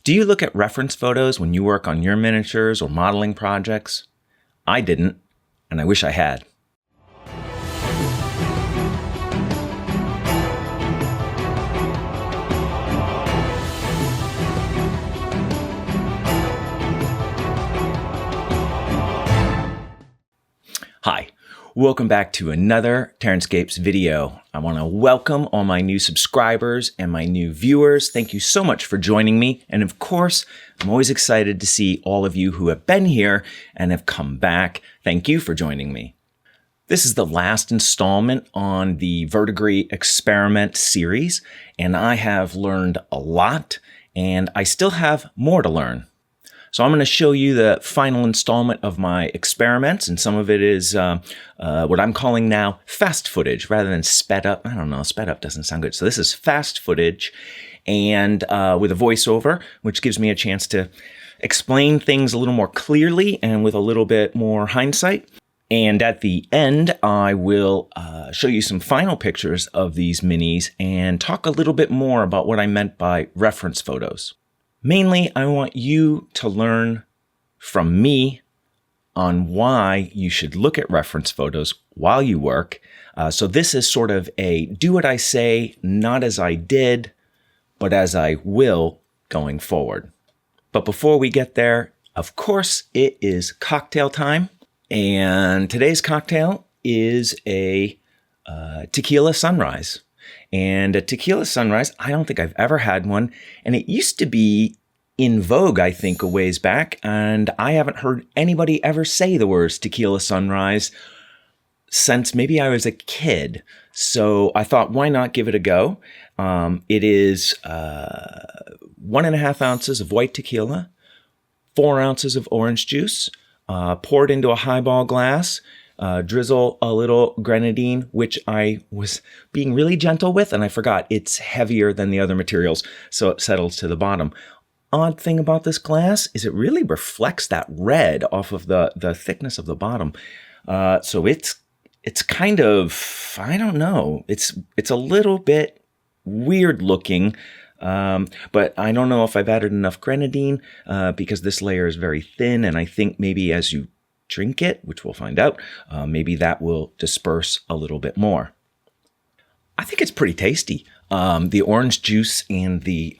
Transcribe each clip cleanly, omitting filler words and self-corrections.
Do you look at reference photos when you work on your miniatures or modeling projects? I didn't, and I wish I had. Hi, welcome back to another Terranscapes video. I want to welcome all my new subscribers and my new viewers. Thank you so much for joining me. And of course, I'm always excited to see all of you who have been here and have come back. Thank you for joining me. This is the last installment on the verdigris experiment series, and I have learned a lot, and I still have more to learn. So I'm going to show you the final installment of my experiments, and some of it is what I'm calling now fast footage rather than sped up. I don't know, sped up doesn't sound good. So this is fast footage and with a voiceover, which gives me a chance to explain things a little more clearly and with a little bit more hindsight. And at the end, I will show you some final pictures of these minis and talk a little bit more about what I meant by reference photos. Mainly, I want you to learn from me on why you should look at reference photos while you work. So this is sort of a do what I say, not as I did, but as I will going forward. But before we get there, of course, it is cocktail time. And today's cocktail is a tequila sunrise. And a tequila sunrise, I don't think I've ever had one. And it used to be in vogue, I think, a ways back. And I haven't heard anybody ever say the words tequila sunrise since maybe I was a kid. So I thought, why not give it a go? It is 1.5 ounces of white tequila, 4 ounces of orange juice, poured into a highball glass. Drizzle a little grenadine, which I was being really gentle with, and I forgot it's heavier than the other materials, so it settles to the bottom. Odd thing about this glass is it really reflects that red off of the thickness of the bottom. So it's kind of, I don't know, it's a little bit weird looking, but I don't know if I've added enough grenadine because this layer is very thin, and I think maybe as you drink it, which we'll find out, maybe that will disperse a little bit more. I think it's pretty tasty. The orange juice and the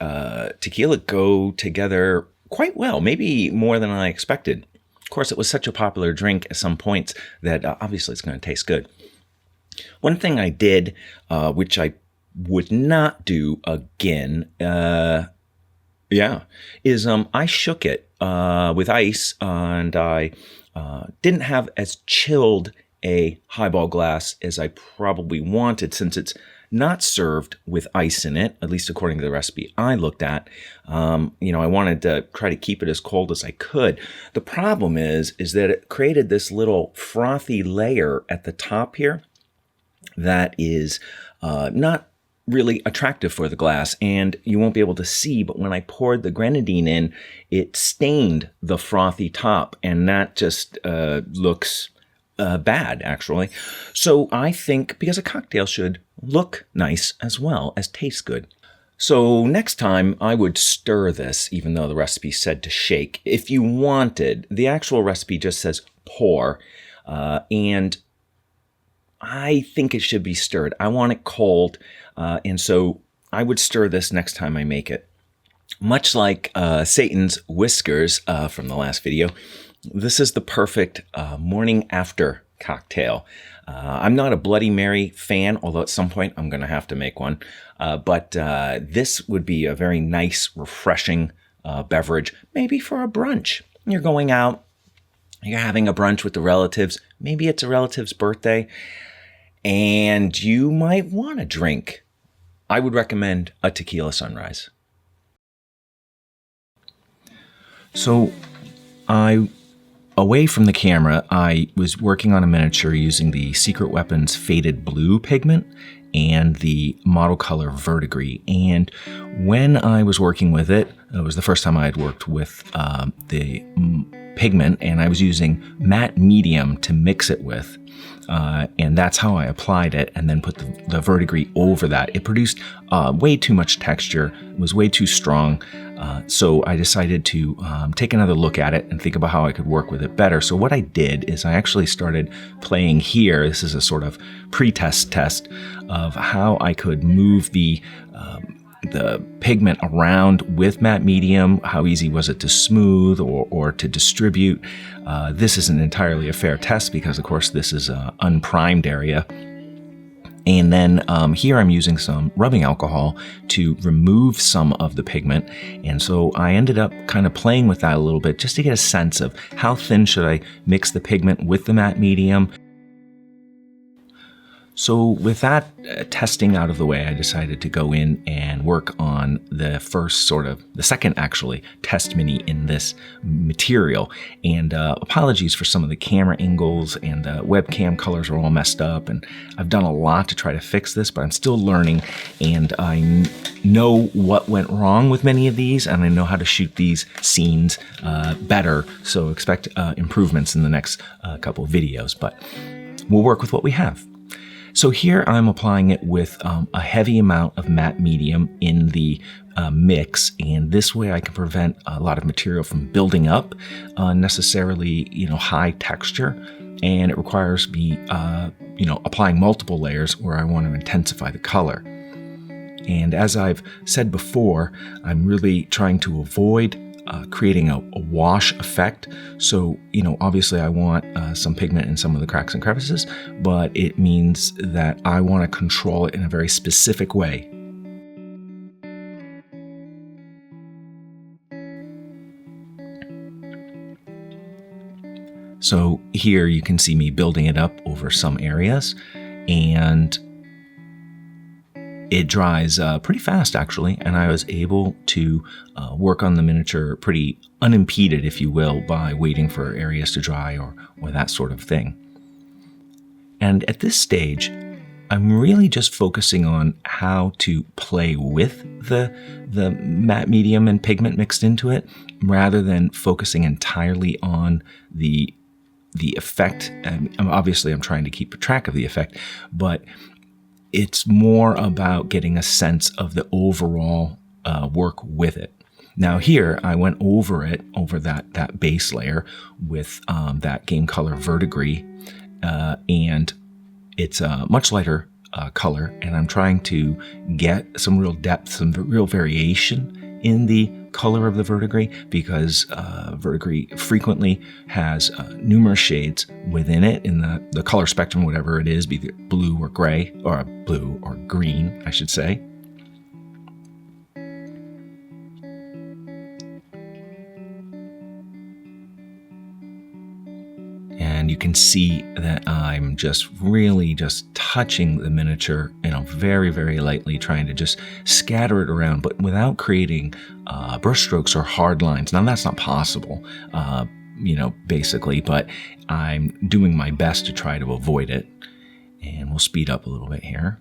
tequila go together quite well, maybe more than I expected. Of course, it was such a popular drink at some points that obviously it's going to taste good. One thing I did, which I would not do again, is I shook it with ice, and I didn't have as chilled a highball glass as I probably wanted, since it's not served with ice in it, at least according to the recipe I looked at. I wanted to try to keep it as cold as I could. The problem is that it created this little frothy layer at the top here that is not really attractive for the glass, and you won't be able to see, but when I poured the grenadine in, it stained the frothy top, and that just looks bad, actually. So I think, because a cocktail should look nice as well as taste good. So next time I would stir this, even though the recipe said to shake. If you wanted, the actual recipe just says pour, and I think it should be stirred. I want it cold, and so I would stir this next time I make it. Much like Satan's whiskers from the last video, this is the perfect morning after cocktail. I'm not a Bloody Mary fan, although at some point I'm going to have to make one. But this would be a very nice, refreshing beverage, maybe for a brunch. You're going out, you're having a brunch with the relatives. Maybe it's a relative's birthday, and you might want to drink. I would recommend a tequila sunrise. So away from the camera, I was working on a miniature using the Secret Weapons Faded Blue pigment and the model color Verdigris. And when I was working with it, it was the first time I had worked with the pigment, and I was using matte medium to mix it with. and that's how I applied it, and then put the verdigris over that. It produced way too much texture. It was way too strong. So I decided to take another look at it and think about how I could work with it better. So what I did is I actually started playing here. This is a sort of pre-test test of how I could move the pigment around with matte medium. How easy was it to smooth or to distribute? This isn't entirely a fair test because, of course, this is an unprimed area. And then here I'm using some rubbing alcohol to remove some of the pigment. And so I ended up kind of playing with that a little bit just to get a sense of how thin should I mix the pigment with the matte medium. So with that testing out of the way, I decided to go in and work on the second actually, test mini in this material. And apologies for some of the camera angles, and the webcam colors are all messed up. And I've done a lot to try to fix this, but I'm still learning. And I know what went wrong with many of these, and I know how to shoot these scenes better. So expect improvements in the next couple of videos, but we'll work with what we have. So here I'm applying it with a heavy amount of matte medium in the mix, and this way I can prevent a lot of material from building up unnecessarily, high texture, and it requires me, applying multiple layers where I want to intensify the color. And as I've said before, I'm really trying to avoid creating a wash effect. So, obviously I want some pigment in some of the cracks and crevices, but it means that I want to control it in a very specific way. So here you can see me building it up over some areas, and it dries pretty fast, actually, and I was able to work on the miniature pretty unimpeded, if you will, by waiting for areas to dry or that sort of thing. And at this stage, I'm really just focusing on how to play with the matte medium and pigment mixed into it, rather than focusing entirely on the effect. And obviously, I'm trying to keep track of the effect, but it's more about getting a sense of the overall work with it. Now here, I went over that base layer with that game color verdigris, and it's a much lighter color, and I'm trying to get some real depth, some real variation in the color of the verdigris, because verdigris frequently has numerous shades within it in the color spectrum, whatever it is, be it blue or gray, or blue or green, I should say. And you can see that I'm just really just touching the miniature, very, very lightly, trying to just scatter it around, but without creating brush strokes or hard lines. Now that's not possible, basically, but I'm doing my best to try to avoid it. And we'll speed up a little bit here.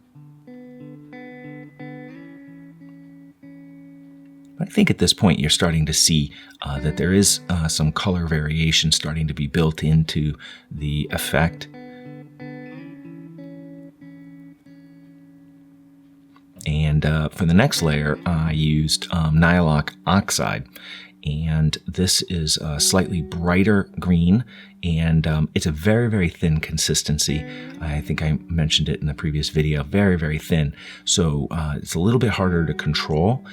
I think at this point you're starting to see that there is some color variation starting to be built into the effect. And for the next layer, I used Nihilakh Oxide. And this is a slightly brighter green, and it's a very, very thin consistency. I think I mentioned it in the previous video, very, very thin. So it's a little bit harder to control.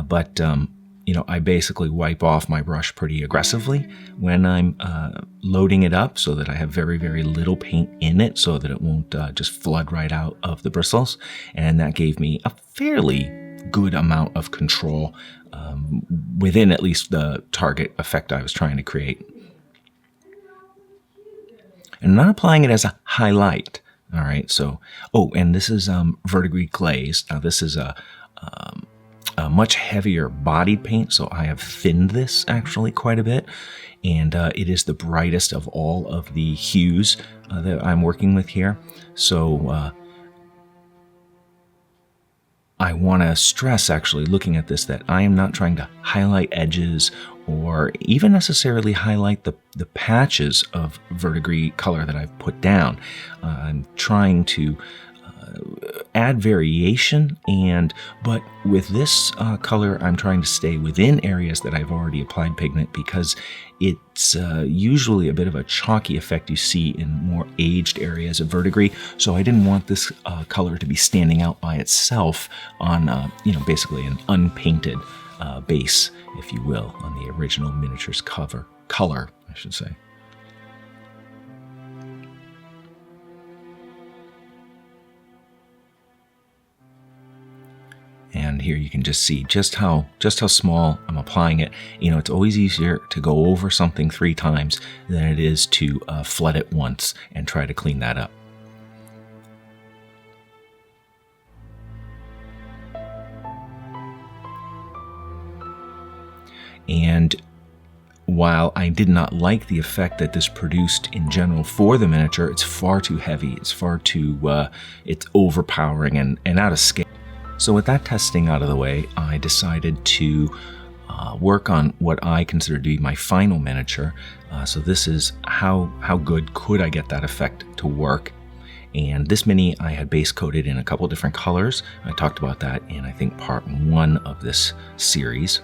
But I basically wipe off my brush pretty aggressively when I'm loading it up, so that I have very, very little paint in it, so that it won't just flood right out of the bristles. And that gave me a fairly good amount of control within at least the target effect I was trying to create. And I'm not applying it as a highlight. All right, so, and this is verdigris glaze. Now this is a much heavier bodied paint, so I have thinned this actually quite a bit, and it is the brightest of all of the hues that I'm working with here. So I want to stress, actually, looking at this, that I am not trying to highlight edges or even necessarily highlight the patches of verdigris color that I've put down. I'm trying to add variation, but with this color, I'm trying to stay within areas that I've already applied pigment, because it's usually a bit of a chalky effect you see in more aged areas of verdigris. So I didn't want this color to be standing out by itself on, basically an unpainted base, if you will, on the original miniatures color, I should say. And here you can just see just how small I'm applying it. It's always easier to go over something 3 times than it is to flood it once and try to clean that up. And while I did not like the effect that this produced in general for the miniature, it's far too heavy. It's far too, it's overpowering and out of scale. So with that testing out of the way, I decided to work on what I consider to be my final miniature. So this is how good could I get that effect to work. And this mini I had base coated in a couple different colors. I talked about that in, I think, part 1 of this series.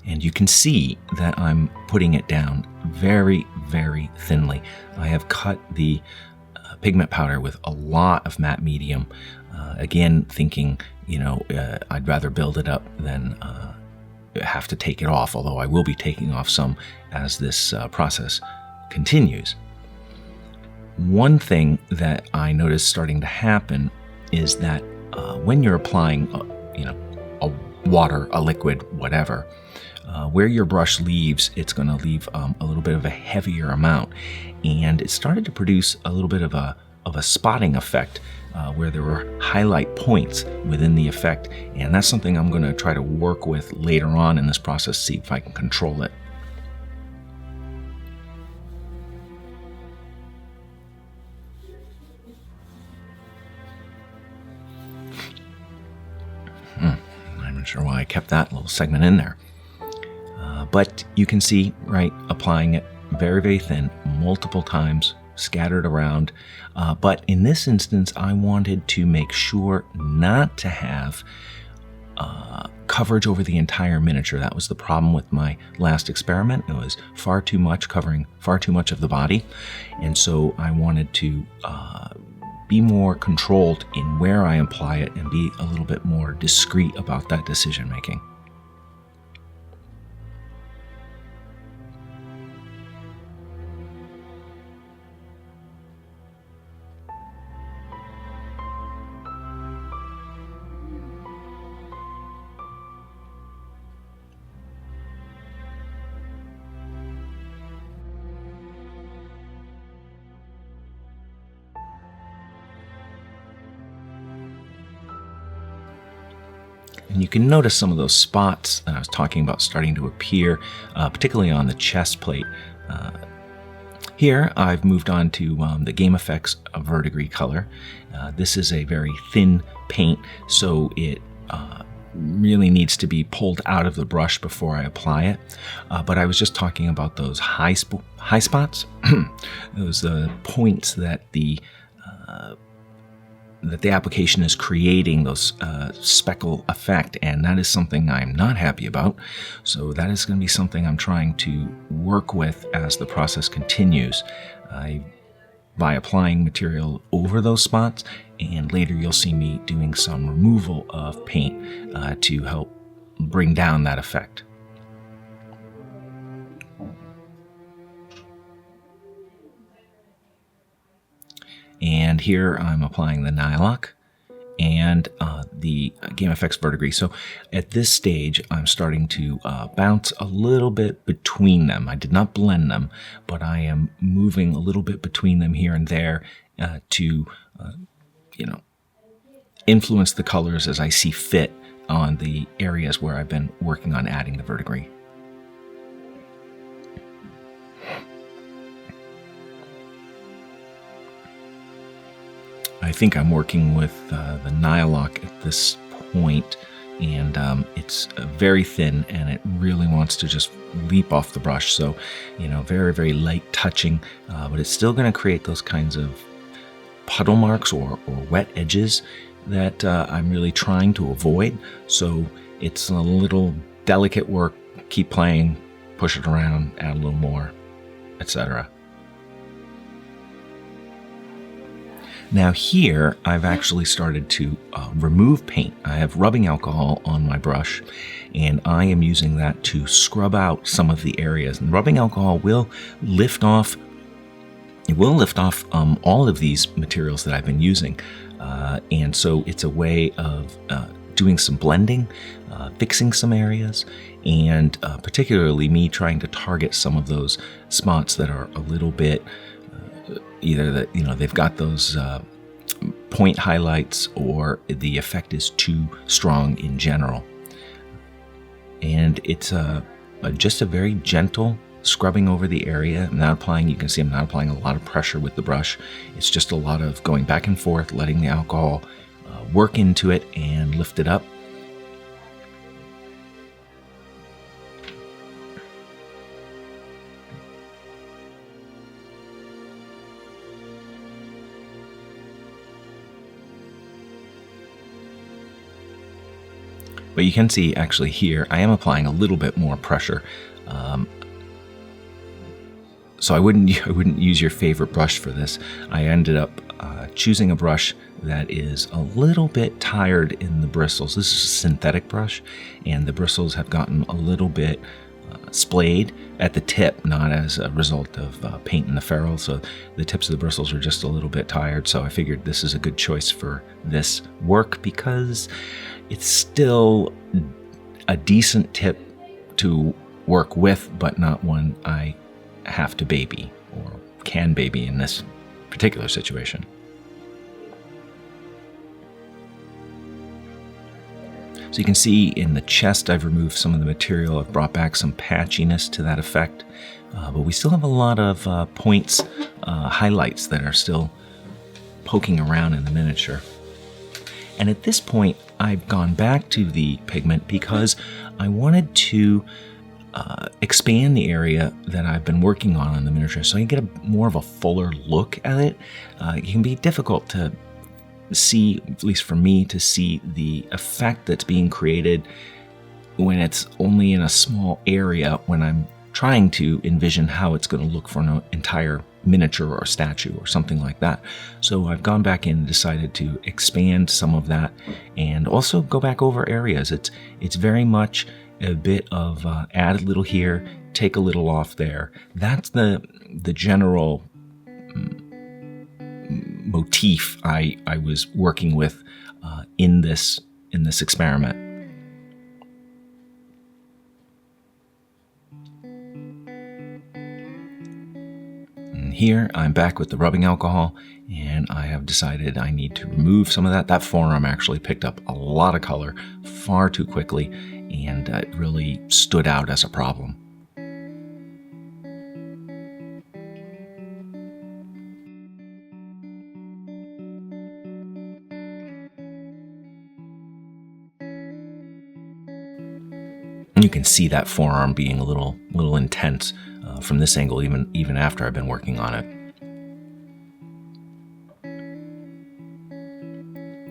And you can see that I'm putting it down very, very thinly. I have cut the pigment powder with a lot of matte medium. Again, thinking, I'd rather build it up than have to take it off, although I will be taking off some as this process continues. One thing that I noticed starting to happen is that when you're applying, a water, a liquid, whatever, where your brush leaves, it's going to leave a little bit of a heavier amount, and it started to produce a little bit of a spotting effect where there were highlight points within the effect, and that's something I'm going to try to work with later on in this process, see if I can control it. I'm not sure why I kept that little segment in there. But you can see, right, applying it very, very thin, multiple times, scattered around. But in this instance, I wanted to make sure not to have coverage over the entire miniature. That was the problem with my last experiment. It was far too much, covering far too much of the body. And so I wanted to be more controlled in where I apply it and be a little bit more discreet about that decision making. And you can notice some of those spots that I was talking about starting to appear, particularly on the chest plate. Here, I've moved on to the Game Effects Verdigris color. This is a very thin paint, so it really needs to be pulled out of the brush before I apply it. But I was just talking about those high spots, those points that the application is creating, those speckle effect, and that is something I'm not happy about. So that is going to be something I'm trying to work with as the process continues, by applying material over those spots, and later you'll see me doing some removal of paint to help bring down that effect. And here I'm applying the Nihilakh and the Game Effects Verdigris. So at this stage, I'm starting to bounce a little bit between them. I did not blend them, but I am moving a little bit between them here and there to, influence the colors as I see fit on the areas where I've been working on adding the verdigris. I think I'm working with the Nihilakh at this point, and it's very thin, and it really wants to just leap off the brush. So, very, very light touching, but it's still going to create those kinds of puddle marks or wet edges that I'm really trying to avoid. So it's a little delicate work. Keep playing, push it around, add a little more, etc. Now here, I've actually started to remove paint. I have rubbing alcohol on my brush, and I am using that to scrub out some of the areas. And rubbing alcohol will lift off. It will lift off all of these materials that I've been using, and so it's a way of doing some blending, fixing some areas, and particularly me trying to target some of those spots that are a little bit either that they've got those point highlights, or the effect is too strong in general. And it's just a very gentle scrubbing over the area. I'm not applying, you can see I'm not applying a lot of pressure with the brush. It's just a lot of going back and forth, letting the alcohol work into it and lift it up. But you can see actually here, I am applying a little bit more pressure. So I wouldn't use your favorite brush for this. I ended up choosing a brush that is a little bit tired in the bristles. This is a synthetic brush, and the bristles have gotten a little bit splayed at the tip, not as a result of paint in the ferrule. So the tips of the bristles are just a little bit tired. So I figured this is a good choice for this work, because it's still a decent tip to work with, but not one I have to baby or can baby in this particular situation. So you can see in the chest, I've removed some of the material. I've brought back some patchiness to that effect, but we still have a lot of points, highlights that are still poking around in the miniature. And at this point, I've gone back to the pigment because I wanted to expand the area that I've been working on in the miniature, so I can get more of a fuller look at it. It can be difficult to see, at least for me, to see the effect that's being created when it's only in a small area, when I'm trying to envision how it's going to look for an entire miniature or statue or something like that. So I've gone back in and decided to expand some of that and also go back over areas. It's very much a bit of add a little here, take a little off there. That's the general motif I was working with in this experiment. And here I'm back with the rubbing alcohol, and I have decided I need to remove some of that. That forearm actually picked up a lot of color far too quickly, and it really stood out as a problem. You can see that forearm being a little intense from this angle, even after I've been working on it.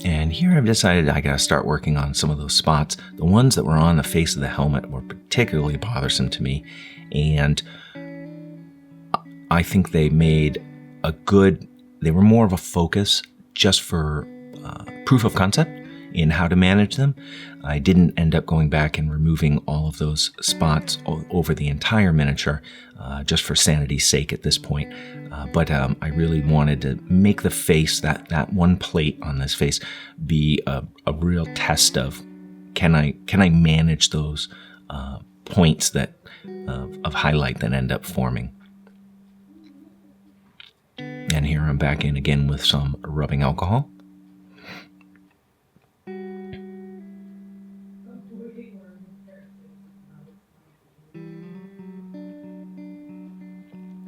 And here I've decided I gotta start working on some of those spots. The ones that were on the face of the helmet were particularly bothersome to me, and I think they made they were more of a focus just for proof of concept in how to manage them. I didn't end up going back and removing all of those spots over the entire miniature, just for sanity's sake at this point. But I really wanted to make the face, that one plate on this face, be a real test of can I manage those points that of highlight that end up forming. And here I'm back in again with some rubbing alcohol.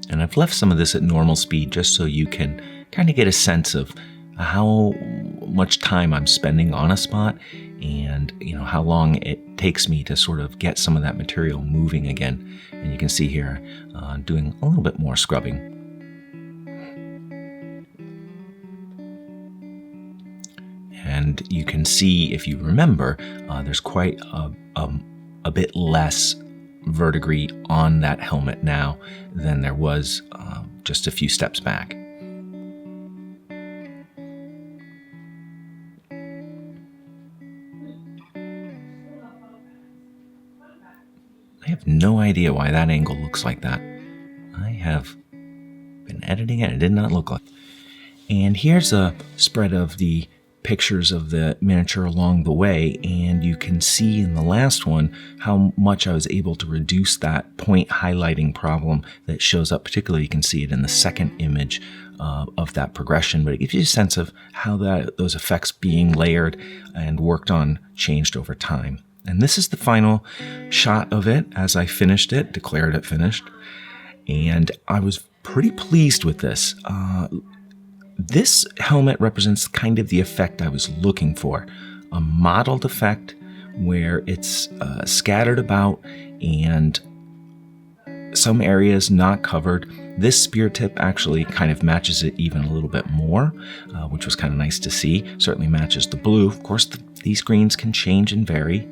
And I've left some of this at normal speed just so you can kind of get a sense of how much time I'm spending on a spot, and how long it takes me to sort of get some of that material moving again. And you can see here doing a little bit more scrubbing. And you can see, if you remember, there's quite a bit less verdigris on that helmet now than there was just a few steps back. I have no idea why that angle looks like that. I have been editing it, it did not look like. And here's a spread of the pictures of the miniature along the way, and you can see in the last one how much I was able to reduce that point highlighting problem that shows up. Particularly, you can see it in the second image of that progression, but it gives you a sense of how those effects being layered and worked on changed over time. And this is the final shot of it as I finished it, declared it finished, and I was pretty pleased with this. This helmet represents kind of the effect I was looking for. A mottled effect where it's scattered about and some areas not covered. This spear tip actually kind of matches it even a little bit more, which was kind of nice to see. Certainly matches the blue. Of course, these greens can change and vary.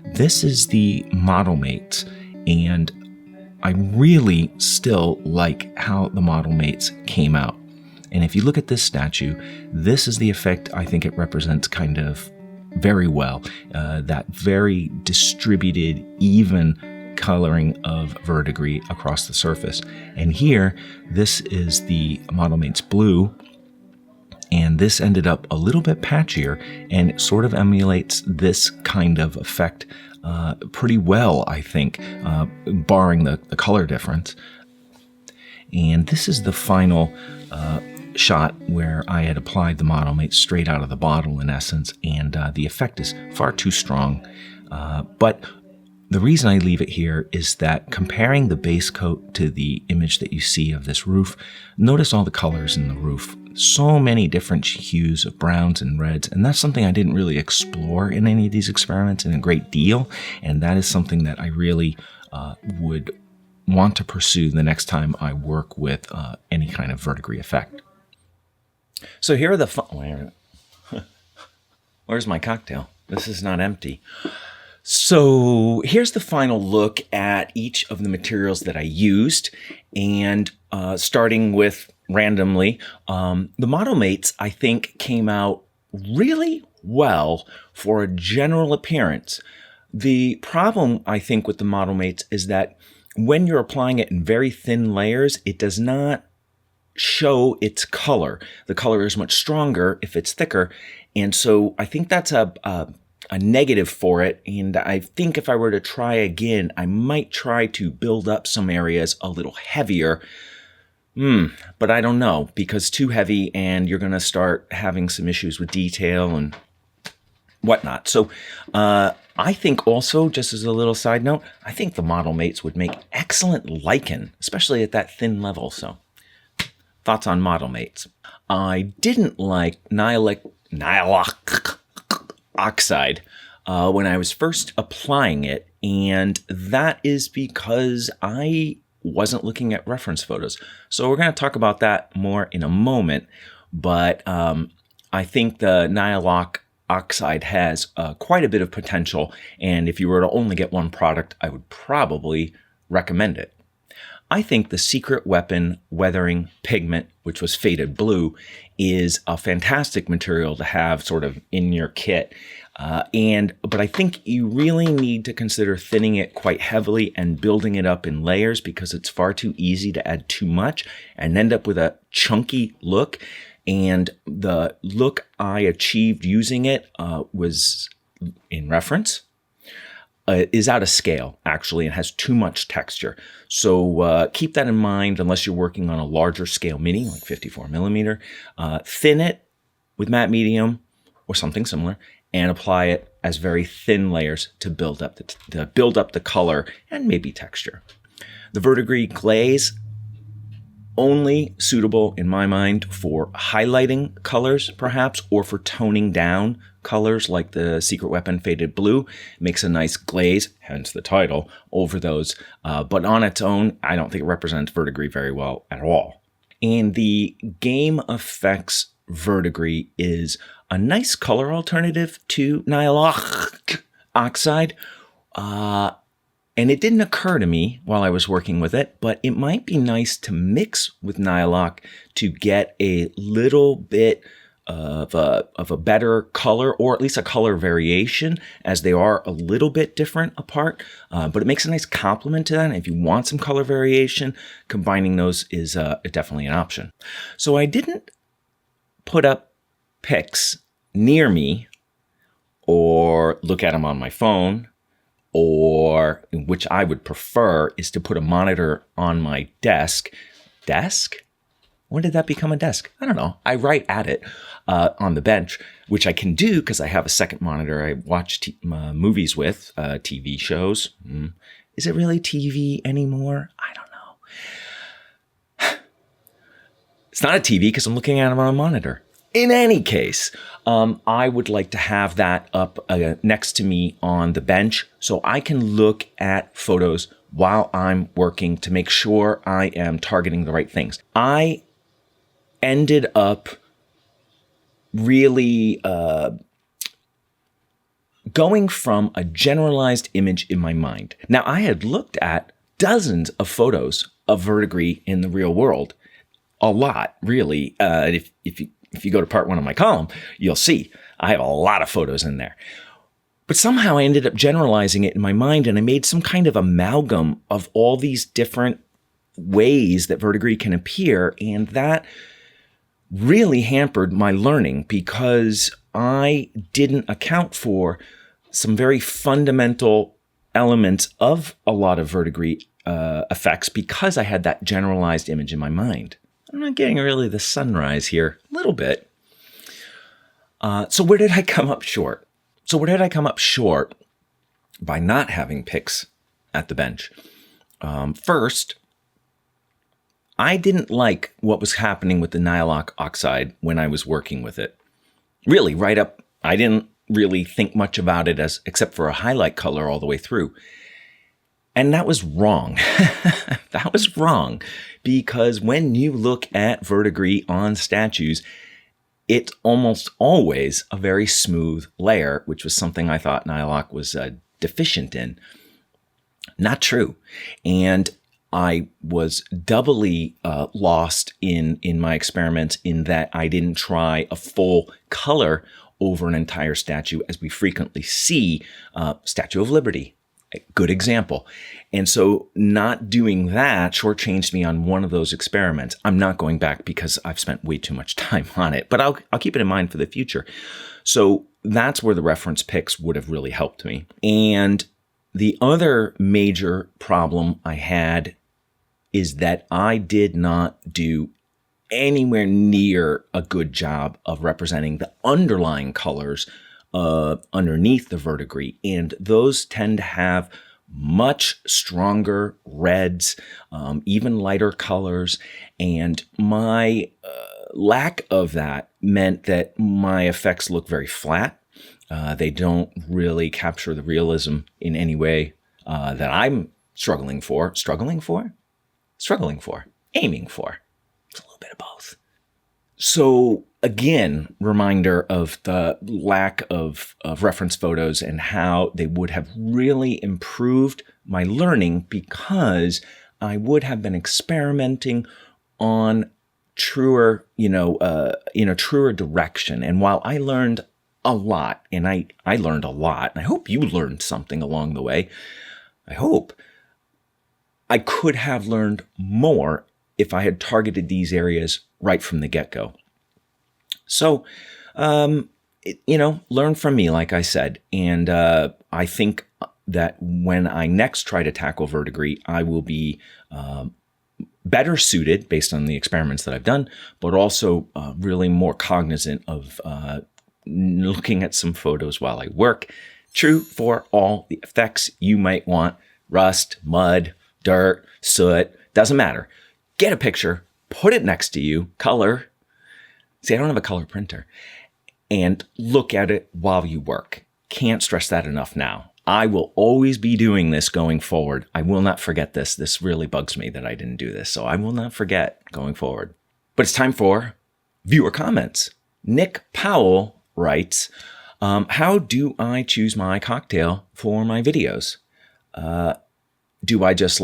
This is the Model Mates, and I really still like how the Model Mates came out. And if you look at this statue, this is the effect I think it represents kind of very well. That very distributed, even coloring of verdigris across the surface. And here, this is the Model Mates Blue, and this ended up a little bit patchier, and it sort of emulates this kind of effect pretty well, I think, barring the color difference. And this is the final shot where I had applied the Model Mate straight out of the bottle, in essence, and the effect is far too strong. But the reason I leave it here is that comparing the base coat to the image that you see of this roof, notice all the colors in the roof. So many different hues of browns and reds, and that's something I didn't really explore in any of these experiments in a great deal, and that is something that I really would want to pursue the next time I work with any kind of verdigris effect. So here are the where's my cocktail? This is not empty. So here's the final look at each of the materials that I used, and starting with randomly, the Model Mates I think came out really well for a general appearance. The problem I think with the Model Mates is that when you're applying it in very thin layers, it does not show its color. The color is much stronger if it's thicker, and so I think that's a negative for it. And I think if I were to try again, I might try to build up some areas a little heavier. But I don't know, because too heavy and you're going to start having some issues with detail and whatnot. So I think also, just as a little side note, I think the Model Mates would make excellent lichen, especially at that thin level. So thoughts on Model Mates. I didn't like Nihilakh Oxide when I was first applying it, and that is because I wasn't looking at reference photos. So we're going to talk about that more in a moment, but I think the Nihilakh Oxide has quite a bit of potential, and if you were to only get one product, I would probably recommend it. I think the Secret Weapon Weathering Pigment, which was faded blue, is a fantastic material to have sort of in your kit. But I think you really need to consider thinning it quite heavily and building it up in layers, because it's far too easy to add too much and end up with a chunky look. And the look I achieved using it was, in reference, is out of scale, actually, and has too much texture. So keep that in mind unless you're working on a larger scale mini, like 54 millimeter. Thin it with matte medium or something similar, and apply it as very thin layers to build up the color and maybe texture. The verdigris glaze, only suitable in my mind for highlighting colors perhaps, or for toning down colors like the Secret Weapon Faded Blue. It makes a nice glaze, hence the title, over those. But on its own, I don't think it represents verdigris very well at all. And the Game Effects Verdigris is a nice color alternative to Nihilakh Oxide. And it didn't occur to me while I was working with it, but it might be nice to mix with Nihilakh to get a little bit of a better color, or at least a color variation, as they are a little bit different apart. But it makes a nice complement to that. And if you want some color variation, combining those is definitely an option. So I didn't put up pics near me or look at them on my phone, or which I would prefer is to put a monitor on my desk. Desk? When did that become a desk? I don't know. I write at it on the bench, which I can do because I have a second monitor I watch movies with, TV shows. Is it really TV anymore? I don't know. It's not a TV because I'm looking at it on a monitor. In any case, I would like to have that up next to me on the bench so I can look at photos while I'm working to make sure I am targeting the right things. I ended up really going from a generalized image in my mind. Now, I had looked at dozens of photos of verdigris in the real world. A lot, really. If you go to part 1 of my column, you'll see I have a lot of photos in there. But somehow I ended up generalizing it in my mind, and I made some kind of amalgam of all these different ways that verdigris can appear, and that really hampered my learning because I didn't account for some very fundamental elements of a lot of verdigris effects because I had that generalized image in my mind. I'm not getting really the sunrise here, a little bit. So where did I come up short? By not having pics at the bench. First, I didn't like what was happening with the Nihilakh Oxide when I was working with it. Really, right up, I didn't really think much about it except for a highlight color all the way through. And that was wrong. That was wrong. Because when you look at verdigris on statues, it's almost always a very smooth layer, which was something I thought Nihilakh was deficient in. Not true. And I was doubly lost in my experiments in that I didn't try a full color over an entire statue, as we frequently see. Statue of Liberty, a good example. And so not doing that shortchanged me on one of those experiments. I'm not going back because I've spent way too much time on it, but I'll keep it in mind for the future. So that's where the reference pics would have really helped me. And the other major problem I had is that I did not do anywhere near a good job of representing the underlying colors underneath the verdigris. And those tend to have much stronger reds, even lighter colors. And my lack of that meant that my effects look very flat. They don't really capture the realism in any way that I'm aiming for. It's a little bit of both. So again, reminder of the lack of reference photos and how they would have really improved my learning because I would have been experimenting on truer, in a truer direction. And while I learned a lot, and I learned a lot, and I hope you learned something along the way, I hope, I could have learned more if I had targeted these areas right from the get-go. So, learn from me, like I said. And I think that when I next try to tackle verdigris, I will be better suited based on the experiments that I've done, but also really more cognizant of looking at some photos while I work. True for all the effects you might want: rust, mud, dirt, soot, doesn't matter. Get a picture put it next to you, color. See, I don't have a color printer. And look at it while you work. Can't stress that enough now. I will always be doing this going forward. I will not forget this. This really bugs me that I didn't do this, so I will not forget going forward. But it's time for viewer comments. Nick Powell writes, how do I choose my cocktail for my videos? Do I just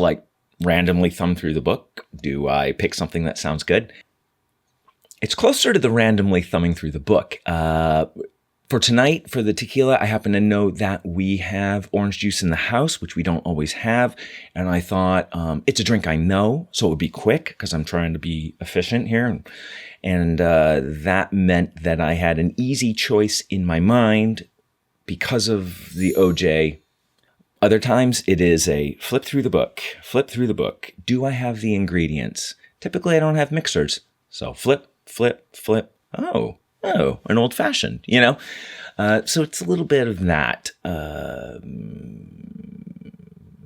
randomly thumb through the book? Do I pick something that sounds good? It's closer to the randomly thumbing through the book. For tonight, for the tequila, I happen to know that we have orange juice in the house, which we don't always have. And I thought, it's a drink I know, so it would be quick because I'm trying to be efficient here. And that meant that I had an easy choice in my mind because of the OJ. Other times it is a flip through the book. Do I have the ingredients? Typically, I don't have mixers. So flip. Oh, an old fashioned, So it's a little bit of that.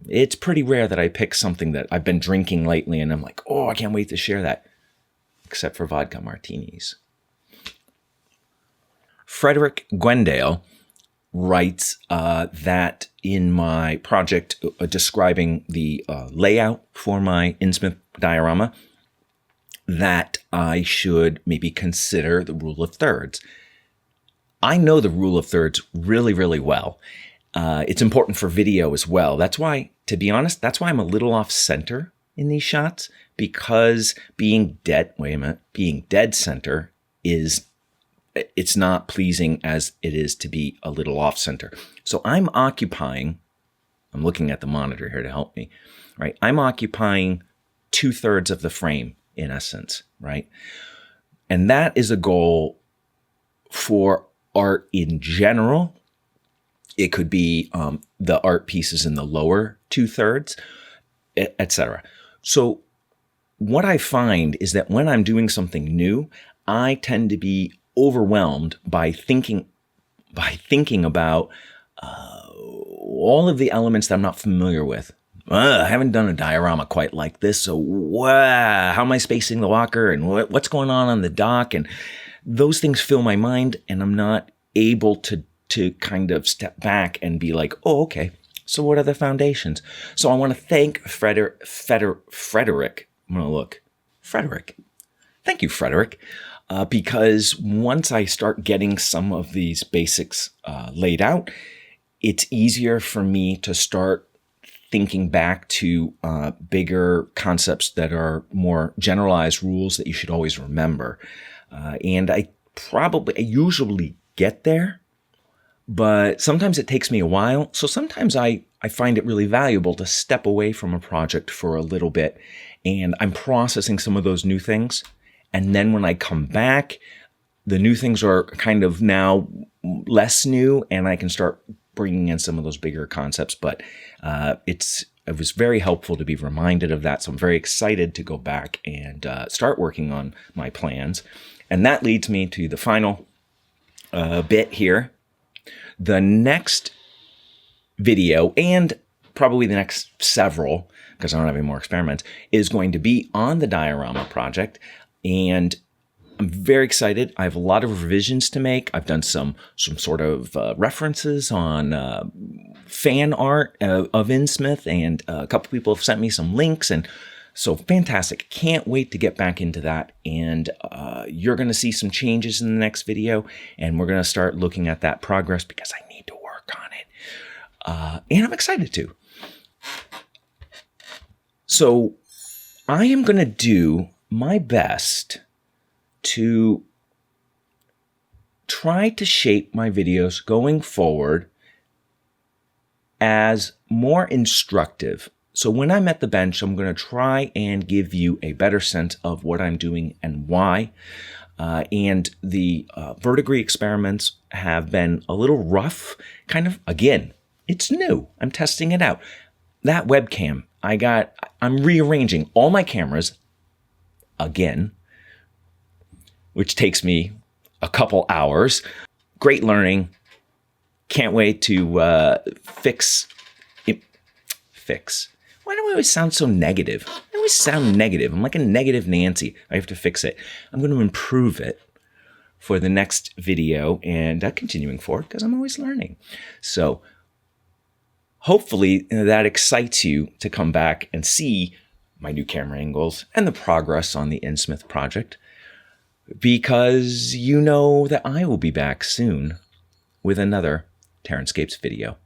It's pretty rare that I pick something that I've been drinking lately and I'm like, oh, I can't wait to share that. Except for vodka martinis. Frederick Gwendale writes that in my project describing the layout for my Innsmouth diorama, that I should maybe consider the rule of thirds. I know the rule of thirds really, really well. It's important for video as well. That's why, to be honest, that's why I'm a little off center in these shots, because being dead center it's not pleasing as it is to be a little off center. So I'm looking at the monitor here to help me, right? I'm occupying 2/3 of the frame in essence, right? And that is a goal for art in general. It could be the art pieces in the lower 2/3, etc. So what I find is that when I'm doing something new, I tend to be overwhelmed by thinking about all of the elements that I'm not familiar with. I haven't done a diorama quite like this, so how am I spacing the walker and what's going on the dock? And those things fill my mind, and I'm not able to kind of step back and be like, oh, okay, so what are the foundations? So I want to thank Frederick. I'm going to look. Frederick. Thank you, Frederick. Because once I start getting some of these basics laid out, it's easier for me to start thinking back to bigger concepts that are more generalized rules that you should always remember. And I usually get there, but sometimes it takes me a while. So sometimes I find it really valuable to step away from a project for a little bit, and I'm processing some of those new things. And then when I come back, the new things are kind of now less new, and I can start bringing in some of those bigger concepts. But it was very helpful to be reminded of that. So I'm very excited to go back and start working on my plans. And that leads me to the final bit here. The next video, and probably the next several, because I don't have any more experiments, is going to be on the diorama project. And I'm very excited. I have a lot of revisions to make. I've done some sort of references on fan art of Innsmouth, and a couple people have sent me some links, and so fantastic. Can't wait to get back into that. And you're going to see some changes in the next video, and we're going to start looking at that progress because I need to work on it. And I'm excited to. So I am going to do my best to try to shape my videos going forward as more instructive. So when I'm at the bench, I'm going to try and give you a better sense of what I'm doing and why. And the verdigris experiments have been a little rough. Kind of, again, it's new. I'm testing it out. That webcam, I'm rearranging all my cameras again, which takes me a couple hours. Great learning. Can't wait to fix. Why do I always sound so negative? I always sound negative. I'm like a negative Nancy. I have to fix it. I'm going to improve it for the next video and continuing forward because I'm always learning. So hopefully that excites you to come back and see my new camera angles and the progress on the Innsmouth project, because you know that I will be back soon with another Terranscapes video.